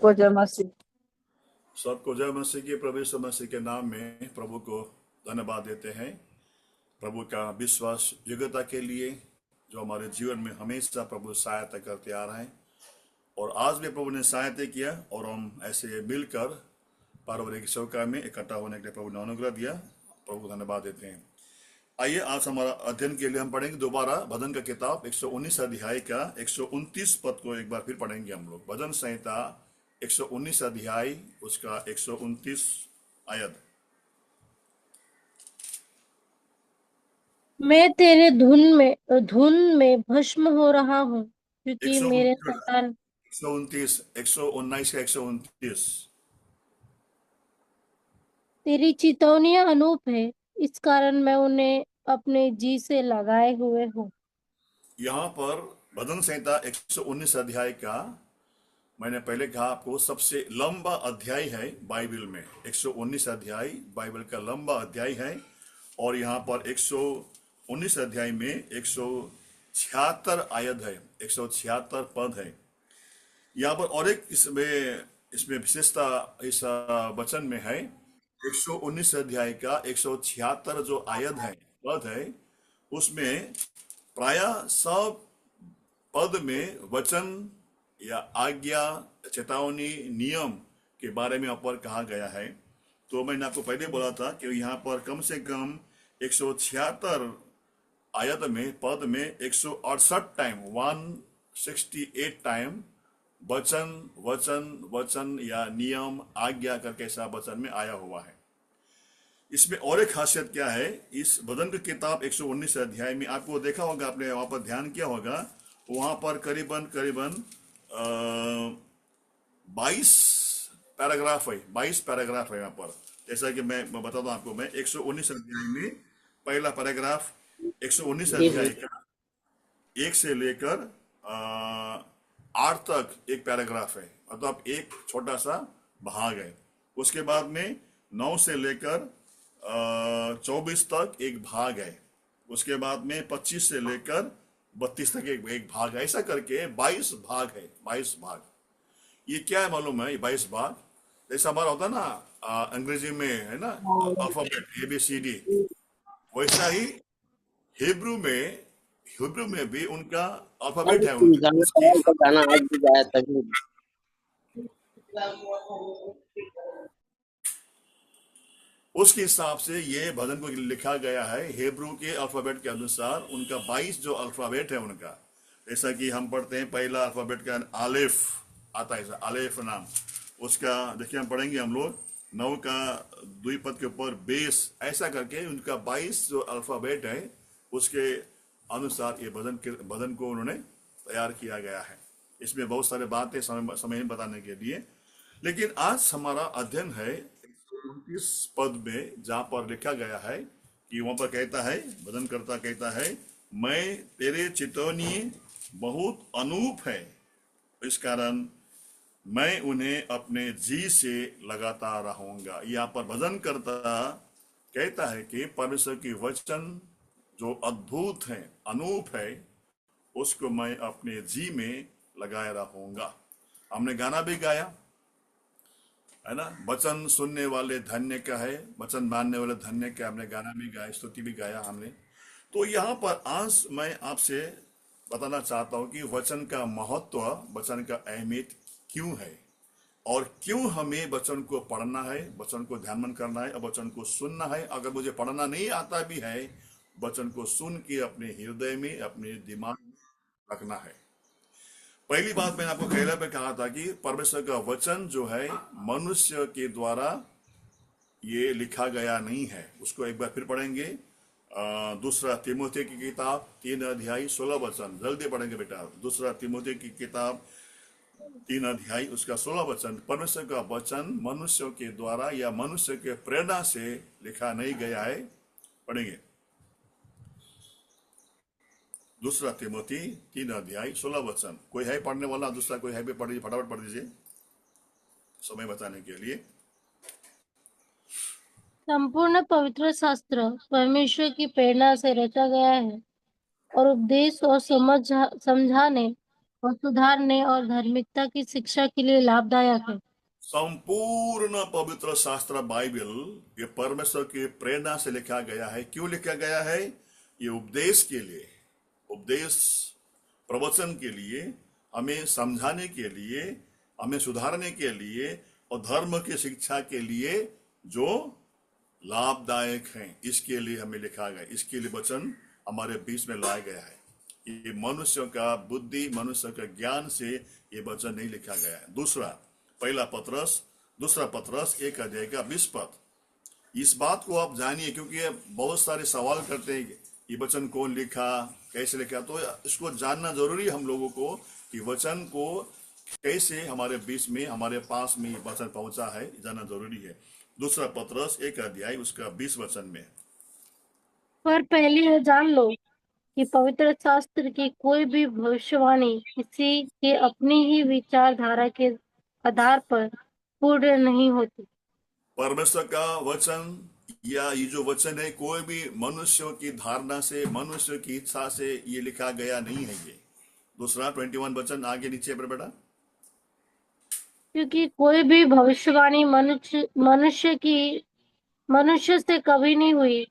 को जय मसीह। सबको जय मसीह के प्रभु यीशु मसीह के नाम में प्रभु को धन्यवाद देते हैं। प्रभु का विश्वास योग्यता के लिए जो हमारे जीवन में हमेशा प्रभु सहायता करते आ रहे हैं और आज भी प्रभु ने सहायता किया और हम ऐसे मिलकर पारिवारिक सेवका में इकट्ठा होने के लिए प्रभु ने अनुग्रह दिया। प्रभु को धन्यवाद देते हैं। आइए आज हमारा अध्ययन के लिए हम पढ़ेंगे दोबारा भजन का किताब 119 अध्याय का 129 पद को एक बार फिर पढ़ेंगे हम लोग। भजन संहिता 119 अध्याय उसका 129 आयत। मैं तेरे धुन में भस्म हो रहा हूँ, क्योंकि मेरे संतान 129 119 का 129। तेरी चितौनियां अनूप है, इस कारण मैं उन्हें अपने जी से लगाए हुए हूँ। यहाँ पर भजन संहिता 119 अध्याय का मैंने पहले कहा आपको सबसे लंबा अध्याय है बाइबल में। 119 अध्याय बाइबल का लंबा अध्याय है और यहाँ पर 119 अध्याय में 176 आयत है, 176 पद है। यहाँ पर और एक इसमें विशेषता इस वचन में है। 119 अध्याय का 176 जो आयत है, पद है, उसमें प्राय सब पद में वचन या आज्ञा, चेतावनी, नियम के बारे में ऊपर कहा गया है। तो मैंने आपको पहले बोला था कि यहाँ पर कम से कम 176 आयत में पद में 168 टाइम 168 टाइम वचन वचन वचन या नियम, आज्ञा करके ऐसा वचन में आया हुआ है। इसमें और एक खासियत क्या है, इस भजन की किताब 119 अध्याय में आपको देखा होगा, आपने वहां पर ध्यान किया होगा, वहां पर करीबन 22 पैराग्राफ है, 22 पैराग्राफ है यहाँ पर। जैसा कि मैं बता दूं आपको, मैं 119 अध्याय में पहला पैराग्राफ 119 अध्याय का 1 से लेकर 8 तक एक पैराग्राफ है, मतलब एक छोटा सा भाग है। उसके बाद में 9 से लेकर 24 तक एक भाग है। उसके बाद में 25 से लेकर 32 तक एक भाग है। ऐसा करके 22 भाग है, 22 भाग। ये क्या है मालूम है? ये 22 भाग जैसा हमारा होता है ना अंग्रेजी में, है ना, अल्फाबेट ABCD, वैसा ही हिब्रू में भी उनका अल्फाबेट है उनका। गाना आज भी गाया तभी। उसके हिसाब से ये भजन को लिखा गया है हिब्रू के अल्फाबेट के अनुसार। उनका 22 जो अल्फाबेट है उनका, जैसा कि हम पढ़ते हैं पहला अल्फाबेट का आलेफ आता है, आलेफ नाम उसका। देखिए हम पढ़ेंगे हम लोग 9 का द्विपद के ऊपर बेस, ऐसा करके उनका 22 जो अल्फाबेट है उसके अनुसार ये भजन को उन्होंने तैयार किया गया है। इसमें बहुत सारे बातें समय में बताने के लिए, लेकिन आज हमारा अध्ययन है 29 पद में, जहां पर लिखा गया है कि वहां पर कहता है, भजनकर्ता कहता है, मैं तेरे चितौनी बहुत अनूप है, इस कारण मैं उन्हें अपने जी से लगाता रहूंगा। यहाँ पर भजनकर्ता कहता है कि परमेश्वर की वचन जो अद्भुत है, अनूप है, उसको मैं अपने जी में लगाए रहूंगा। हमने गाना भी गाया है ना, वचन सुनने वाले धन्य का है, वचन मानने वाले धन्य का। हमने गाना भी गाया, स्तुति भी गाया हमने। तो यहाँ पर आज मैं आपसे बताना चाहता हूँ कि वचन का महत्व, वचन का अहमियत क्यों है और क्यों हमें वचन को पढ़ना है, वचन को ध्यान करना है और वचन को सुनना है। अगर मुझे पढ़ना नहीं आता भी है, वचन को सुन के अपने हृदय में, अपने दिमाग में रखना है। पहली बात मैंने आपको पहले में कहा था कि परमेश्वर का वचन जो है मनुष्य के द्वारा ये लिखा गया नहीं है। उसको एक बार फिर पढ़ेंगे। दूसरा तिमोथी की किताब 3 अध्याय 16 वचन, जल्दी पढ़ेंगे बेटा। दूसरा तिमोथी की किताब 3 अध्याय उसका 16 वचन, परमेश्वर का वचन मनुष्यों के द्वारा या मनुष्य के प्रेरणा से लिखा नहीं गया है। पढ़ेंगे दूसरा तिमोथी 3 अध्याय 16 वचन। कोई है पढ़ने वाला? दूसरा कोई है भी? पढ़ दीजिए, फटाफट पढ़ दीजिए समय बचाने के लिए। संपूर्ण पवित्र शास्त्र परमेश्वर की प्रेरणा से रचा गया है और उपदेश और समझाने और सुधारने और धार्मिकता की शिक्षा के लिए लाभदायक है। संपूर्ण पवित्र शास्त्र बाइबल ये परमेश्वर की प्रेरणा से लिखा गया है। क्यों लिखा गया है? ये उपदेश के लिए, उपदेश प्रवचन के लिए, हमें समझाने के लिए, हमें सुधारने के लिए और धर्म की शिक्षा के लिए जो लाभदायक हैं, इसके लिए हमें लिखा गया। इसके लिए वचन हमारे बीच में लाया गया है। ये मनुष्य का बुद्धि, मनुष्य का ज्ञान से ये वचन नहीं लिखा गया है। दूसरा पत्रस 1:20 इस बात को आप जानिए, क्योंकि बहुत सारे सवाल करते हैं ये वचन कौन लिखा, कैसे लिखा। तो इसको जानना जरूरी है हम लोगों को कि वचन को कैसे हमारे बीच में, हमारे पास में ये वचन पहुंचा है, जानना जरूरी है। दूसरा पत्रस 1 उसका 20 में, पर पहले यह जान लो कि पवित्र शास्त्र की कोई भी भविष्यवाणी किसी के अपनी ही विचारधारा के आधार पर पूर्ण नहीं होती। परमेश्वर का वचन या ये जो वचन है, कोई भी मनुष्यों की धारणा से, मनुष्य की इच्छा से ये लिखा गया नहीं है। ये दूसरा 21 वचन आगे नीचे पर बेटा। क्योंकि कोई भी भविष्यवाणी मनुष्य से कभी नहीं हुई,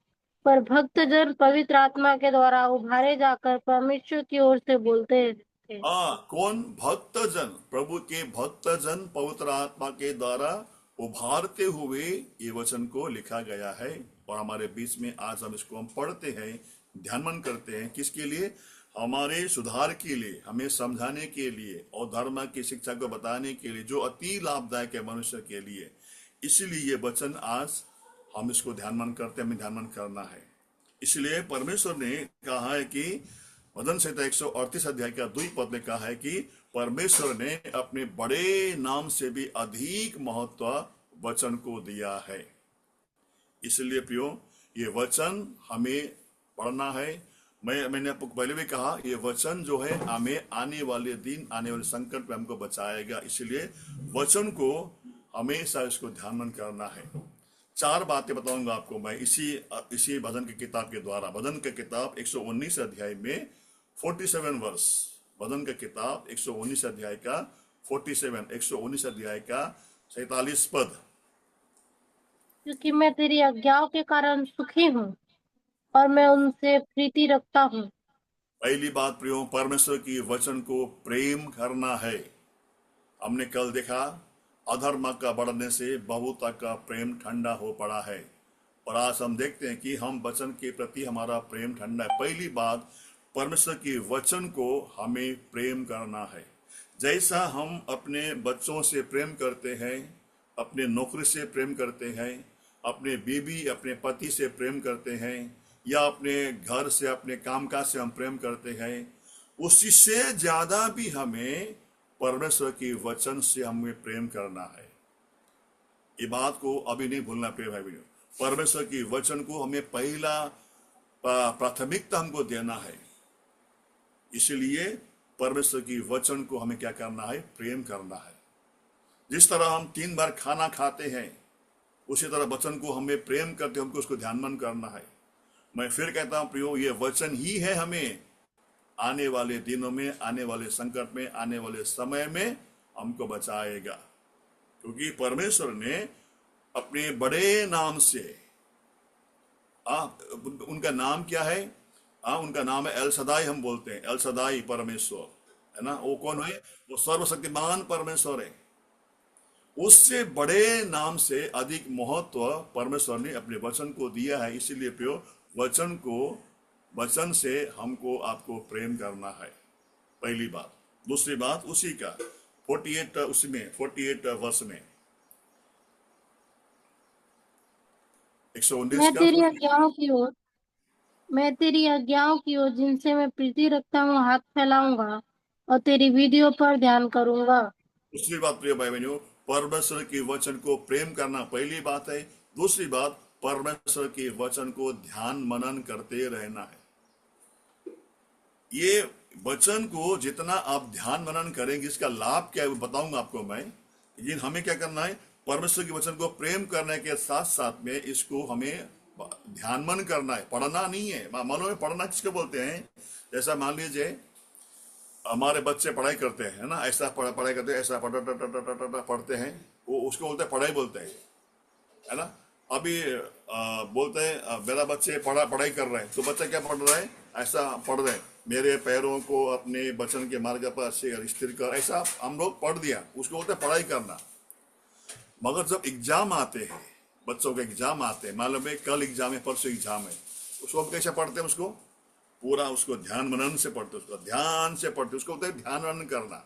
पर भक्तजन पवित्र आत्मा के द्वारा उभारे जाकर परमेश्वर की ओर से बोलते थे। कौन? भक्तजन, प्रभु के भक्तजन पवित्र आत्मा के द्वारा उभारते हुए ये वचन को लिखा गया है। और हमारे बीच में आज हम इसको हम पढ़ते हैं, ध्यानमन करते हैं। किसके लिए? हमारे सुधार के लिए, हमें समझाने के लिए और धर्म की शिक्षा को बताने के लिए, जो अति लाभदायक है मनुष्य के लिए। इसीलिए ये वचन आज हम इसको ध्यानमन करते हैं, हमें ध्यानमन करना है। इसलिए परमेश्वर ने कहा है कि भजन संहिता 138 अध्याय का 2 पद में कहा है कि परमेश्वर ने अपने बड़े नाम से भी अधिक महत्व वचन को दिया है। इसलिए प्रियो, ये वचन हमें पढ़ना है। मैंने आपको पहले भी कहा, ये वचन जो है हमें आने वाले दिन, आने वाले संकट में हमको बचाएगा। इसलिए वचन को हमेशा इसको ध्यान करना है। 4 बातें बताऊंगा आपको मैं इसी भजन की किताब के द्वारा। भजन की किताब 119 अध्याय में 47 वर्ष, भजन की किताब 119 अध्याय का 47, 119 अध्याय का 47 पद। क्योंकि मैं तेरी आज्ञाओं के कारण सुखी हूँ और मैं उनसे प्रीति रखता हूँ। पहली बात प्रियो, परमेश्वर की वचन को प्रेम करना है। हमने कल देखा, अधर्म का बढ़ने से बहुता का प्रेम ठंडा हो पड़ा है। और आज हम देखते हैं कि हम वचन के प्रति हमारा प्रेम ठंडा है। पहली बात, परमेश्वर की वचन को हमें प्रेम करना है। जैसा हम अपने बच्चों से प्रेम करते हैं, अपने नौकरी से प्रेम करते हैं, अपने बीवी, अपने पति से प्रेम करते हैं, या अपने घर से, अपने कामकाज से हम प्रेम करते हैं, उसी से ज्यादा भी हमें परमेश्वर की वचन से हमें प्रेम करना है। ये बात को अभी नहीं भूलना प्रिय भाई बहनों। परमेश्वर की वचन को हमें पहला प्राथमिकता हमको देना है। इसलिए परमेश्वर की वचन को हमें क्या करना है? प्रेम करना है। जिस तरह हम 3 बार खाना खाते हैं, उसी तरह वचन को हमें प्रेम करते, हमको उसको ध्यानमन करना है। मैं फिर कहता हूं प्रियो, ये वचन ही है हमें आने वाले दिनों में, आने वाले संकट में, आने वाले समय में हमको बचाएगा। क्योंकि परमेश्वर ने अपने बड़े नाम से, उनका नाम क्या है? उनका नाम है एल सदाई। हम बोलते हैं एल सदाई परमेश्वर, है ना। वो कौन है? वो सर्वशक्तिमान परमेश्वर है। उससे बड़े नाम से अधिक महत्व परमेश्वर ने अपने वचन को दिया है। इसीलिए प्रियो, वचन से हमको, आपको प्रेम करना है, पहली बात। दूसरी बात, उसी का 48 वर्ष में 119 मैं का तेरी आज्ञाओं की ओर जिनसे मैं प्रीति रखता हूँ हाथ फैलाऊंगा और तेरी विधियों पर ध्यान करूंगा। दूसरी बात प्रिय भाई बहनों, परमेश्वर के वचन को प्रेम करना पहली बात है। दूसरी बात, परमेश्वर के वचन को ध्यान मनन करते रहना है। ये वचन को जितना आप ध्यान मनन करेंगे, इसका लाभ क्या है वो बताऊंगा आपको मैं। लेकिन हमें क्या करना है? परमेश्वर के वचन को प्रेम करने के साथ साथ में इसको हमें ध्यान मन करना है, पढ़ना नहीं है। मानो में पढ़ना किसको बोलते हैं? जैसा मान लीजिए हमारे बच्चे पढ़ाई करते हैं, है ना, ऐसा पढ़ाई करते हैं, ऐसा पढ़ते हैं, वो उसको बोलते हैं पढ़ाई बोलते हैं, है ना। अभी बोलते हैं मेरा बच्चे पढ़ाई कर रहे हैं, तो बच्चा क्या पढ़ रहा है, ऐसा पढ़ रहे हैं, मेरे पैरों को अपने वचन के मार्ग पर स्थिर कर, ऐसा हम लोग पढ़ दिया, उसको बोलते हैं पढ़ाई करना। मगर जब एग्जाम आते हैं, बच्चों के एग्जाम आते हैं, मालूम है कल एग्जाम है, परसों एग्जाम है, उसको हम कैसे पढ़ते हैं, उसको पूरा उसको ध्यान मनन से पढ़ते, उसको ध्यान से पढ़ते, उसको बोलते हैं ध्यान मनन करना।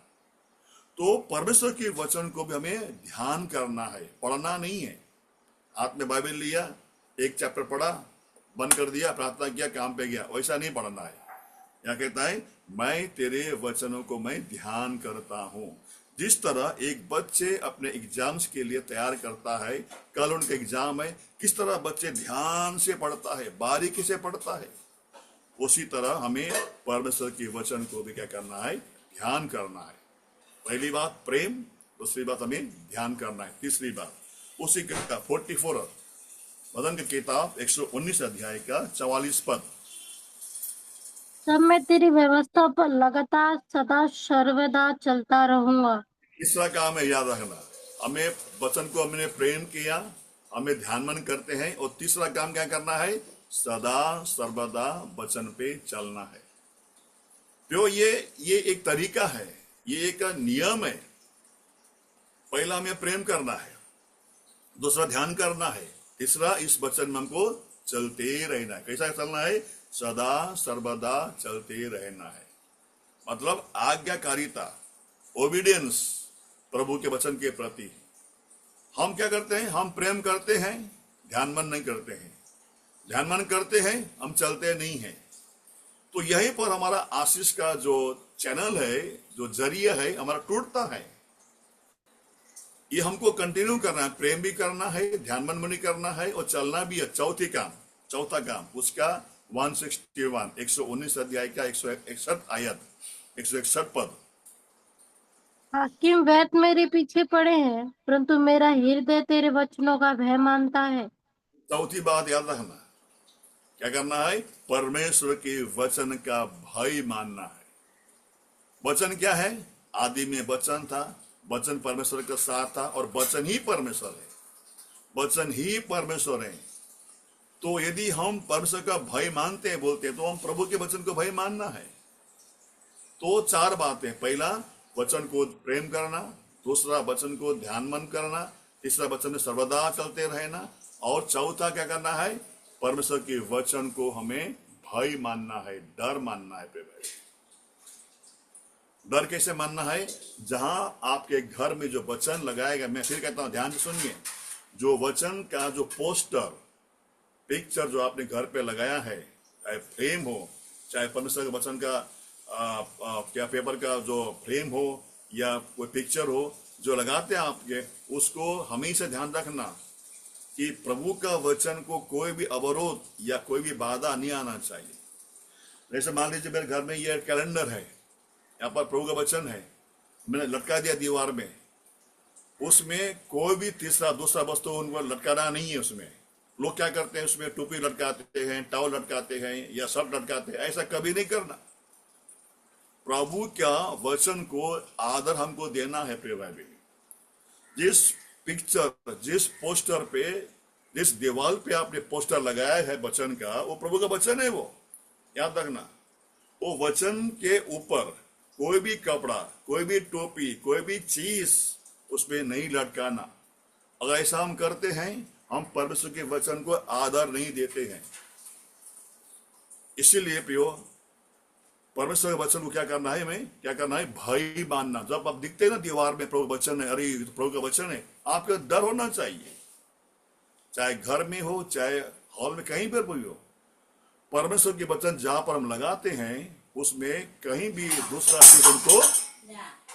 तो परमेश्वर के वचन को भी हमें ध्यान करना है, पढ़ना नहीं है। हाथ में बाइबल लिया, एक चैप्टर पढ़ा, बंद कर दिया, प्रार्थना किया, काम पे गया, वैसा नहीं पढ़ना है। यहाँ कहता है मैं तेरे वचनों को मैं ध्यान करता हूं। जिस तरह एक बच्चे अपने एग्जाम्स के लिए तैयार करता है, कल उनका एग्जाम है, किस तरह बच्चे ध्यान से पढ़ता है, बारीकी से पढ़ता है, उसी तरह हमें परमेश्वर के वचन को भी क्या करना है, ध्यान करना है। पहली बात प्रेम, दूसरी बात हमें ध्यान करना है, तीसरी बात उसी का 44 भजन की किताब 119 अध्याय का 44 पद। तब मैं तेरी व्यवस्था पर लगातार सदा सर्वदा चलता रहूंगा। तीसरा काम है याद रखना, हमें वचन को हमने प्रेम किया, हमें ध्यान मन करते हैं, और तीसरा काम क्या करना है, सदा सर्वदा वचन पे चलना है। तो ये एक तरीका है, ये एक नियम है। पहला हमें प्रेम करना है, दूसरा ध्यान करना है, तीसरा इस वचन में हमको चलते रहना है। कैसा चलना है, सदा सर्वदा चलते रहना है, मतलब आज्ञाकारिता, ओबीडियंस प्रभु के वचन के प्रति। हम क्या करते हैं, हम प्रेम करते हैं, ध्यान मन नहीं करते हैं, ध्यान मन करते हैं, हम चलते नहीं हैं। तो यहीं पर हमारा आशीष का जो चैनल है, जो जरिया है, हमारा टूटता है। ये हमको कंटिन्यू करना है, प्रेम भी करना है, ध्यान मन भी करना है, और चलना भी है। चौथा काम उसका 161 119 अध्याय का 161 आयत 161 पद। हाकिम वैद मेरे पीछे पड़े हैं, परंतु मेरा हृदय तेरे वचनों का भय मानता है। चौथी बात याद रखना, क्या करना है, परमेश्वर के वचन का भय मानना है। वचन क्या है, आदि में वचन था, वचन परमेश्वर के साथ था, और वचन ही परमेश्वर है, वचन ही परमेश्वर है। तो यदि हम परमेश्वर का भय मानते हैं, बोलते हैं, तो हम प्रभु के वचन को भय मानना है। तो चार बातें, पहला वचन को प्रेम करना, दूसरा वचन को ध्यान मन करना, तीसरा वचन में सर्वदा चलते रहना, और चौथा क्या करना है, परमेश्वर के वचन को हमें भय मानना है, डर मानना है। डर कैसे मानना है, जहां आपके घर में जो वचन लगाएगा, मैं फिर कहता हूं ध्यान से सुनिए, जो वचन का जो पोस्टर पिक्चर जो आपने घर पे लगाया है, चाहे फ्रेम हो, चाहे परमेश्वर के वचन का क्या पेपर का जो फ्रेम हो या कोई पिक्चर हो जो लगाते हैं आपके, उसको हमेशा ध्यान रखना कि प्रभु का वचन को कोई भी अवरोध या कोई भी बाधा नहीं आना चाहिए। जैसे मान लीजिए मेरे घर में ये कैलेंडर है, यहाँ पर प्रभु का वचन है, मैंने लटका दिया दीवार में, उसमें कोई भी तीसरा दूसरा वस्तु उनको लटकाना नहीं है। उसमें लोग क्या करते हैं, उसमें टोपी लटकाते हैं, टॉवल लटकाते हैं या शर्ट लटकाते हैं, ऐसा कभी नहीं करना। प्रभु का वचन को आदर हमको देना है। प्रिय भाई, जिस पिक्चर, जिस पोस्टर पे, जिस दीवार पे आपने पोस्टर लगाया है वचन का, वो प्रभु का वचन है, वो याद रखना। वो वचन के ऊपर कोई भी कपड़ा, कोई भी टोपी, कोई भी चीज उसमें नहीं लटकाना। अगर ऐसा हम करते हैं, हम परमेश्वर के वचन को आदर नहीं देते हैं। इसीलिए प्रियो, परमेश्वर के वचन को क्या करना है, हमें क्या करना है, भय मानना। जब आप दिखते हैं ना दीवार में प्रभु वचन है, अरे तो प्रभु का वचन है, आपका डर होना चाहिए, चाहे घर में हो, चाहे हॉल में, कहीं पर भी हो। परमेश्वर के वचन जहां पर हम लगाते हैं, उसमें कहीं भी दूसरा चीज उनको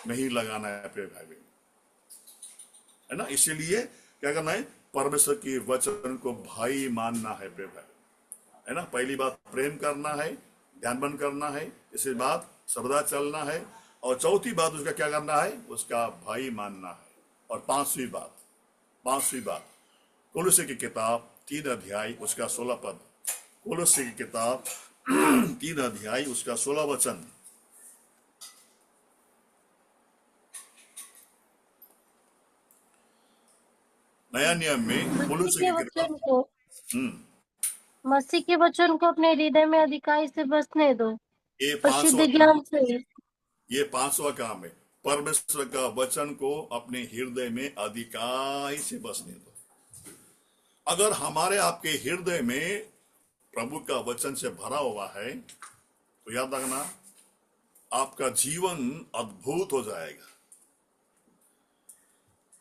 नहीं लगाना है प्रिय भाई, है ना। इसीलिए क्या करना है, परमेश्वर के वचन को भाई मानना है प्रिय भाई, है ना। पहली बात प्रेम करना है, ध्यान बंद करना है, इसके बाद सर्वदा चलना है, और चौथी बात उसका क्या करना है, उसका भाई मानना है। और पांचवी बात कोलोसे की किताब 3 अध्याय उसका 16 पद। कोलोसे की किताब 3 अध्याय उसका 16 वचन। नया नियम में मसीह पौलुस के की कृपा। वचन को हम्म मसीह के वचन को अपने हृदय में अधिकाई से बसने दो, ये प्रसिद्ध 5वां काम ज्ञान से। ये 5वां काम है। परमेश्वर का वचन को अपने हृदय में अधिकाई से बसने दो। अगर हमारे आपके हृदय में प्रभु का वचन से भरा हुआ है तो याद रखना, आपका जीवन अद्भुत हो जाएगा।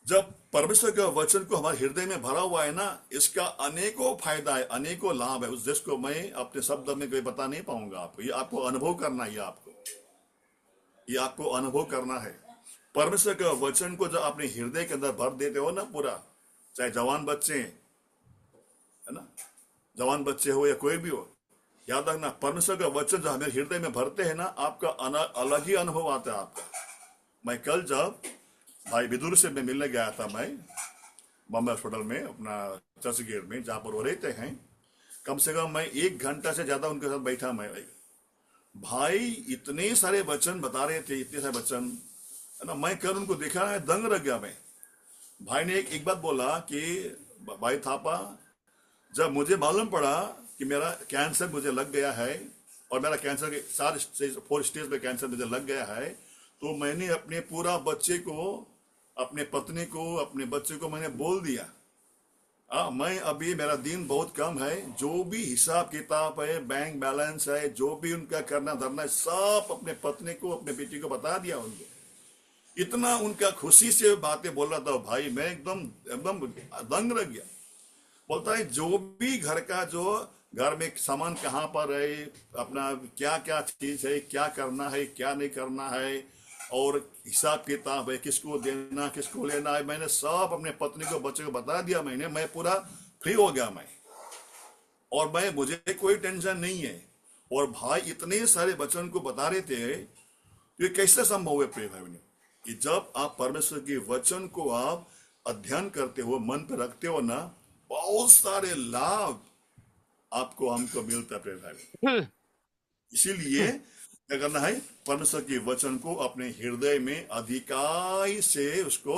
जब परमेश्वर का वचन को हमारे हृदय में भरा हुआ है ना, इसका अनेकों फायदा है, अनेकों लाभ है, उस जिसको मैं अपने शब्द में कोई बता नहीं पाऊंगा आपको। ये आपको अनुभव करना है, ये आपको अनुभव करना है। परमेश्वर का वचन को जब अपने हृदय के अंदर भर देते हो ना पूरा, चाहे जवान बच्चे हैं, है ना, जवान बच्चे हो या कोई भी हो, याद रखना परमेश्वर का वचन जब हमें हृदय में भरते हैं ना, आपका अलग ही अनुभव आता है आपका। मैं कल जब भाई विदुर से मैं मिलने गया था, मैं बॉम्बे हॉस्पिटल में अपना चर्च गेट में जहां पर वो रहते हैं, कम से कम मैं 1 घंटा से ज्यादा उनके साथ बैठा। मैं भाई इतने सारे वचन बता रहे थे, इतने सारे वचन, है ना। मैं कल उनको देखा है, दंग रह गया मैं। भाई ने एक बात बोला कि भाई थापा, जब मुझे मालूम पड़ा कि मेरा कैंसर मुझे लग गया है और मेरा कैंसर के 4 स्टेज पे कैंसर मुझे लग गया है, तो मैंने अपने पूरा बच्चे को, अपने पत्नी को, अपने बच्चे को मैंने बोल दिया, मैं अभी मेरा दिन बहुत कम है, जो भी हिसाब किताब है, बैंक बैलेंस है, जो भी उनका करना धरना है, सब अपने पत्नी को, अपने बेटी को बता दिया उनको। इतना उनका खुशी से बातें बोल रहा था भाई, मैं एकदम एकदम दंग रह गया। बोलता है जो भी घर का, जो घर में सामान कहाँ पर है, अपना क्या क्या चीज है, क्या करना है, क्या नहीं करना है, और हिसाब किताब है, किसको देना, किसको लेना है, मैंने सब अपने पत्नी को, बच्चे को बता दिया। मैं पूरा फ्री हो गया मैं, और मुझे कोई टेंशन नहीं है। और भाई इतने सारे वचन को बता रहे थे, ये कैसे संभव है प्रिय भाई ने, कि जब आप परमेश्वर के वचन को आप अध्ययन करते हो, मन पे रखते हो ना, बहुत सारे लाभ आपको हमको मिलता है प्रिय भाई। इसीलिए क्या करना है, परमेश्वर के वचन को अपने हृदय में अधिकाई से उसको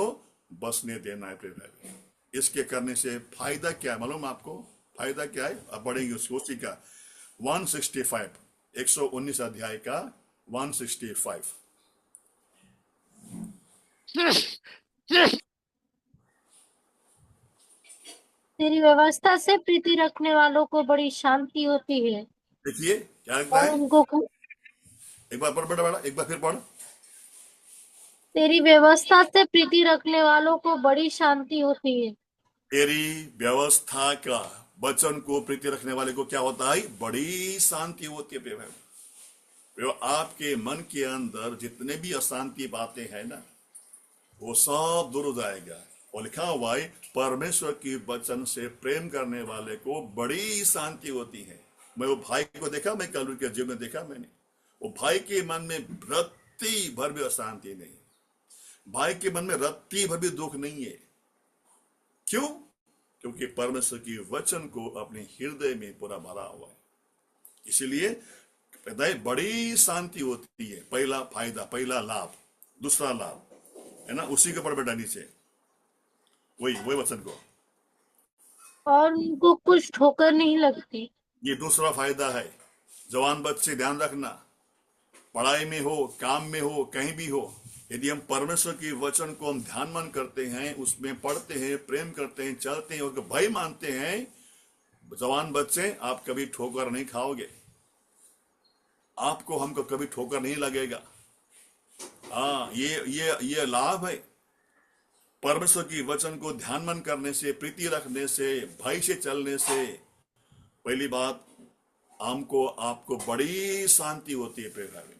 बसने देना है प्रिय भाई। इसके करने से फायदा क्या है मालूम आपको? फायदा क्या है? अब बढ़ेंगे उसी का 165, 119 अध्याय का 165। तेरी व्यवस्था से प्रीति रखने वालों को बड़ी शांति होती है, देखिए क्या लिखता और है, उनको एक बार पढ़ बेटा, बेटा एक बार फिर पढ़। तेरी व्यवस्था से प्रीति रखने वालों को बड़ी शांति होती है। तेरी व्यवस्था का, वचन को प्रीति रखने वाले को क्या होता है? बड़ी शांति होती है प्रिय भाई। आपके मन के अंदर जितने भी अशांति बातें हैं ना, वो सब दूर हो जाएगा। और लिखा हुआ है, परमेश्वर की वचन से प्रेम करने वाले को बड़ी शांति होती है। मैं वो भाई को देखा, मैं कल उनके जीवन में देखा मैंने, वो भाई के मन में रत्ती भर भी अशांति नहीं, भाई के मन में रत्ती भर भी दुख नहीं है। क्यों? क्योंकि परमेश्वर की वचन को अपने हृदय में पूरा भरा हुआ है। इसीलिए बड़ी शांति होती है। पहला फायदा, पहला लाभ। दूसरा लाभ है ना, उसी के ऊपर बेटा नीचे वही वचन को, और उनको कुछ ठोकर नहीं लगती। ये दूसरा फायदा है। जवान बच्चे ध्यान रखना, पढ़ाई में हो, काम में हो, कहीं भी हो, यदि हम परमेश्वर की वचन को हम ध्यान मन करते हैं, उसमें पढ़ते हैं, प्रेम करते हैं, चलते हैं और भय मानते हैं, जवान बच्चे आप कभी ठोकर नहीं खाओगे, आपको हमको कभी ठोकर नहीं लगेगा। हाँ, ये लाभ है परमेश्वर की वचन को ध्यान मन करने से, प्रीति रखने से, भय से चलने से। पहली बात, हमको आपको बड़ी शांति होती है प्रिय भाई।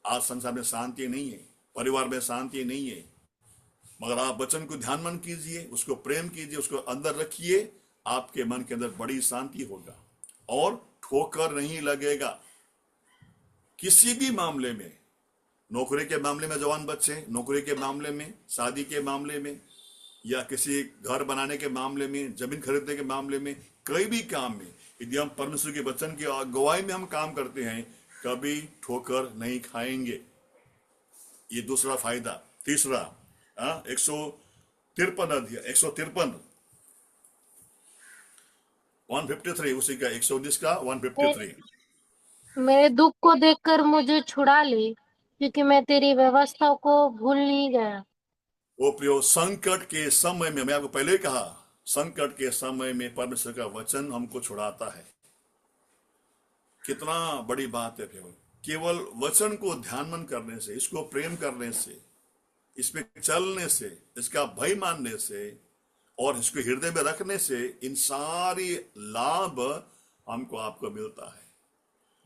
आज संसार में शांति नहीं है, परिवार में शांति नहीं है, मगर आप वचन को ध्यान मन कीजिए, उसको प्रेम कीजिए, उसको अंदर रखिए, आपके मन के अंदर बड़ी शांति होगा और ठोकर नहीं लगेगा किसी भी मामले में। नौकरी के मामले में जवान बच्चे, नौकरी के मामले में, शादी के मामले में, या किसी घर बनाने के मामले में, जमीन खरीदने के मामले में, कोई भी काम में, यदि हम परमेश्वर के वचन की अगुवाई में हम काम करते हैं, कभी ठोकर नहीं खाएंगे। ये दूसरा फायदा। तीसरा, 100 अध्याय 153 153 उसी का 119 का 153। मेरे दुख को देखकर मुझे छुड़ा ले, क्योंकि मैं तेरी व्यवस्था को भूल नहीं गया। वो प्रियो, संकट के समय में, मैं आपको पहले ही कहा, संकट के समय में परमेश्वर का वचन हमको छुड़ाता है। कितना बड़ी बात है प्रियो। केवल वचन को ध्यान करने से, इसको प्रेम करने से, इसमें चलने से, इसका भय मानने से और इसको हृदय में रखने से इन सारी लाभ हमको आपको मिलता है।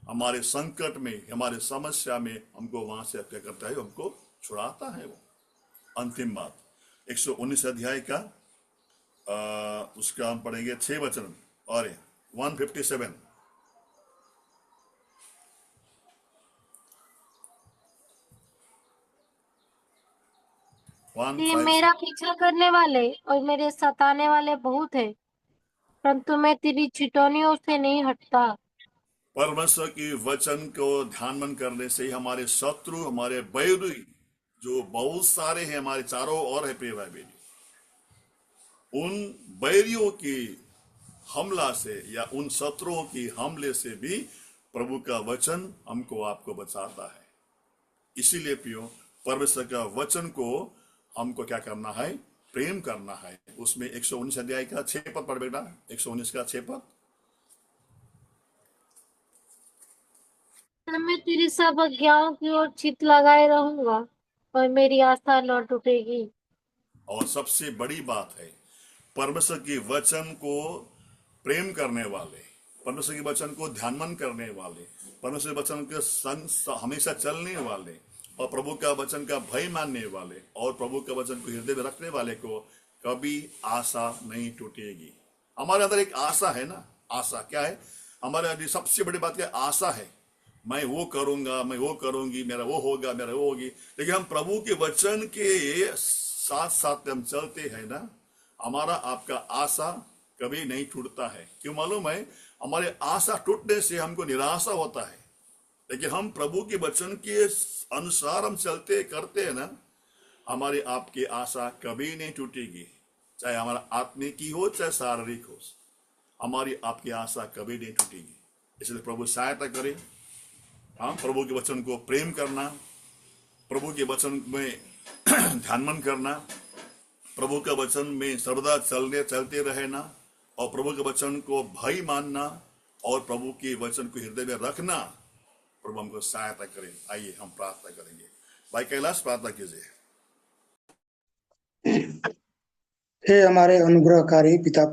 हमारे संकट में, हमारे समस्या में हमको वहां से क्या करता है, हमको छुड़ाता है वो। अंतिम बात 119 अध्याय का उसका हम पढ़ेंगे 6 वचन और 157। ये मेरा पीछा करने वाले और मेरे सताने वाले बहुत है, परंतु मैं तेरी चितौनियों से नहीं हटता। परमेश्वर की वचन को ध्यान करने से हमारे शत्रु, हमारे बैरी जो बहुत सारे हैं हमारे चारों ओर है प्रिय भाई बहन, उन बैरियों की हमला से या उन शत्रुओं की हमले से भी प्रभु का वचन हमको आपको बचाता है। इसीलिए प्रियो, परमेश्वर का वचन को हमको क्या करना है, प्रेम करना है। उसमें 119 अध्याय का 6 पद पढ़ बेटा, 119 का 6 पद। तब मैं तेरी सब आज्ञाओं की ओर चित्त लगाए रहूंगा और मेरी आस्था न टूटेगी। और सबसे बड़ी बात है, परमेश्वर के वचन को प्रेम करने वाले, परमेश्वर के वचन को ध्यान करने वाले, परमेश्वर के वचन के संग हमेशा चलने वाले और प्रभु का वचन का भय मानने वाले और प्रभु का वचन को हृदय में रखने वाले को कभी आशा नहीं टूटेगी। हमारे अंदर एक आशा है ना। आशा क्या है? हमारे अंदर सबसे बड़ी बात क्या? आशा है। मैं वो करूंगा, मैं वो करूंगी, मेरा वो होगा, मेरा वो होगी। लेकिन हम प्रभु के वचन के साथ साथ हम चलते हैं ना, हमारा आपका आशा कभी नहीं टूटता है। क्यों मालूम है? हमारे आशा टूटने से हमको निराशा होता है, लेकिन हम प्रभु के वचन के अनुसार हम चलते करते हैं ना, हमारी आपकी आशा कभी नहीं टूटेगी। चाहे हमारा आत्मिक की हो, चाहे शारीरिक हो, हमारी आपकी आशा कभी नहीं टूटेगी। इसलिए प्रभु सहायता करे, हाँ, प्रभु के वचन को प्रेम करना, प्रभु के वचन में ध्यान करना, प्रभु के वचन में सर्वदा चलते रहना और प्रभु के वचन को भय मानना और प्रभु के वचन को हृदय में रखना। प्रभु हमको सहायता करें। आइए हम प्रार्थना करेंगे। भाई कैलाश प्रार्थना कीजिए। हे हमारे अनुग्रहकारी पिता